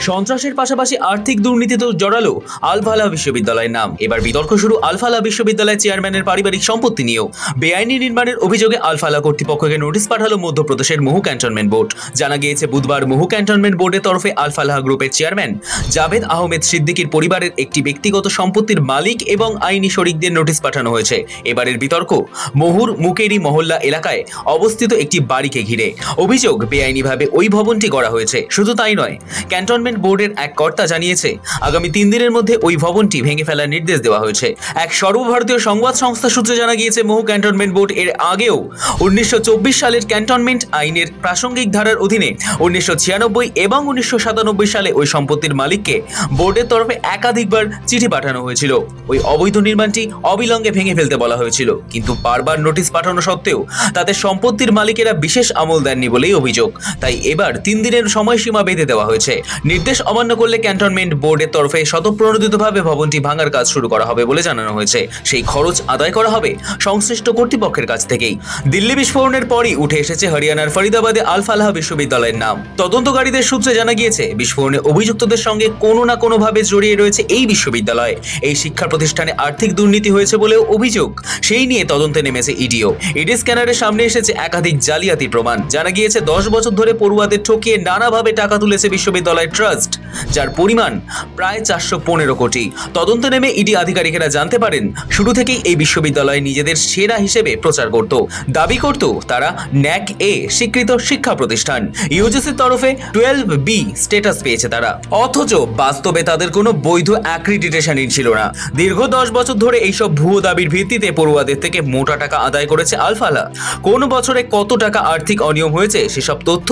সন্ত্রাসের পাশাপাশি আর্থিক দুর্নীতিতেও জড়ালো আল-ফালাহ বিশ্ববিদ্যালয়ের নাম। এবার বিতর্ক শুরু আল-ফালাহ বিশ্ববিদ্যালয়ের চেয়ারম্যানের পারিবারিক সম্পত্তি নিয়েও। বেআইনি নির্মাণের অভিযোগে আল-ফালাহ কর্তৃপক্ষকে নোটিশ পাঠালো মধ্যপ্রদেশের মহু ক্যান্টনমেন্ট বোর্ড। জানা গিয়েছে বুধবার মহু ক্যান্টনমেন্ট বোর্ডের তরফে আল-ফালাহ গ্রুপের চেয়ারম্যান জাভেদ আহমেদ সিদ্দিকীর পরিবারের একটি ব্যক্তিগত সম্পত্তির মালিক এবং আইনি শরিকদের নোটিশ পাঠানো হয়েছে। এবারের বিতর্ক মহুর মুকেরি মহল্লা এলাকায় অবস্থিত একটি বাড়িকে ঘিরে। অভিযোগ, বেআইনিভাবে ওই ভবনটি গড়া হয়েছে। শুধু তাই নয়, ক্যান্টনমেন্ট বোর্ডের এক কর্তা জানিয়েছে আগামী 3 দিনের মধ্যে ওই ভবনটি ভেঙে ফেলার নির্দেশ দেওয়া হয়েছে। এক সর্বভারতীয় সংবাদ সংস্থা সূত্রে জানা গিয়েছে মহু ক্যান্টনমেন্ট বোর্ড এর আগেও 1924 সালের ক্যান্টনমেন্ট আইনের প্রাসঙ্গিক ধারার অধীনে 1996 এবং 1997 সালে ওই সম্পত্তির মালিককে বোর্ডের তরফে একাধিকবার চিঠি পাঠানো হয়েছিল। ওই অবৈধ নির্মাণটি অবিলম্বে ভেঙে ফেলতে বলা হয়েছিল, কিন্তু বারবার নোটিশ পাঠানো সত্ত্বেও তাদের সম্পত্তির মালিকেরা বিশেষ আমল দেননি বলেই অভিযোগ। তাই এবার 3 দিনের সময়সীমা বেঁধে দেওয়া হয়েছে। নির্দেশ অমান্য করলে ক্যান্টনমেন্ট বোর্ডের তরফে স্বতঃপ্রণোদিতভাবে ভবনটি ভাঙার কাজ শুরু করা হবে বলে জানানো হয়েছে। সেই খরচ আদায় করা হবে সংশ্লিষ্ট কর্তৃপক্ষের কাছ থেকেই। দিল্লি বিস্ফোরণের পরই উঠে এসেছে হরিয়ানার ফরিদাবাদে আল-ফালাহ বিশ্ববিদ্যালয়ের নাম। তদন্তকারীদের সূত্রে জানা গিয়েছে বিস্ফোরণে অভিযুক্তদের সঙ্গে কোনো না কোনোভাবে জড়িয়ে রয়েছে এই বিশ্ববিদ্যালয়। এই শিক্ষা প্রতিষ্ঠানে আর্থিক দুর্নীতি হয়েছে বলেও অভিযোগ। সেই নিয়ে তদন্তে নেমেছে ইডিও। ইডি স্ক্যানারের সামনে এসেছে একাধিক জালিয়াতির প্রমাণ। জানা গিয়েছে 10 বছর ধরে পড়ুয়াদের ঠকিয়ে নানাভাবে টাকা তুলেছে বিশ্ববিদ্যালয় ট্রাস্ট, যার পরিমাণ প্রায় 415 কোটি। তদন্তে নেমে ইডি আধিকারিকেরা জানতে পারেন শুরু থেকেই এই বিশ্ববিদ্যালয় নিজেদের সেরা হিসেবে প্রচার করত। দাবি করত তারা ন্যাক এ স্বীকৃত শিক্ষা প্রতিষ্ঠান। ইউজিসির তরফে 12B স্ট্যাটাস পেয়েছে তারা, অথচ বাস্তবে তাদের কোনো বৈধ অ্যাক্রিডিটেশনই ছিল না। দীর্ঘ 10 বছর ধরে এইসব ভুয়ো দাবির ভিত্তিতে পড়ুয়াদের থেকে মোটা টাকা আদায় করেছে আল-ফালাহ। কোন বছরে কত টাকা আর্থিক অনিয়ম হয়েছে সেসব তথ্য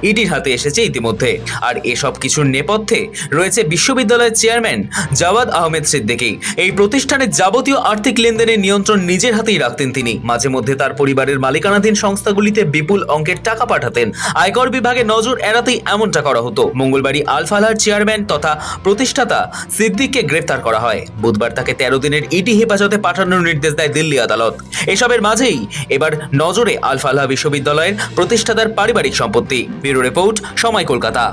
ইডির হাতে এসেছে ইতিমধ্যে। আর এসব কিছুর নেপথ্যে রয়েছে বিশ্ববিদ্যালয়ের চেয়ারম্যান জাভেদ আহমেদ সিদ্দিকী। এই প্রতিষ্ঠানের যাবতীয় আর্থিক লেনদেনের নিয়ন্ত্রণ নিজের হাতেই রাখতেন তিনি। মাঝে মধ্যে তার পরিবারের মালিকানাধীন সংস্থাগুলিতে বিপুল অঙ্কের টাকা পাঠাতেন। আয়কর বিভাগে নজর এড়াতেই এমনটা করা হতো। মঙ্গলবারই আল-ফালাহর চেয়ারম্যান তথা প্রতিষ্ঠাতা সিদ্দিককে গ্রেফতার করা হয়। বুধবার তাকে 13 দিনের ইডি হেফাজতে পাঠানোর নির্দেশ দেয় দিল্লি আদালত। এসবের মাঝেই এবার নজরে আল-ফালাহ বিশ্ববিদ্যালয়ের প্রতিষ্ঠাতার পারিবারিক সম্পত্তি। ব্যুরো রিপোর্ট, সময়, কলকাতা।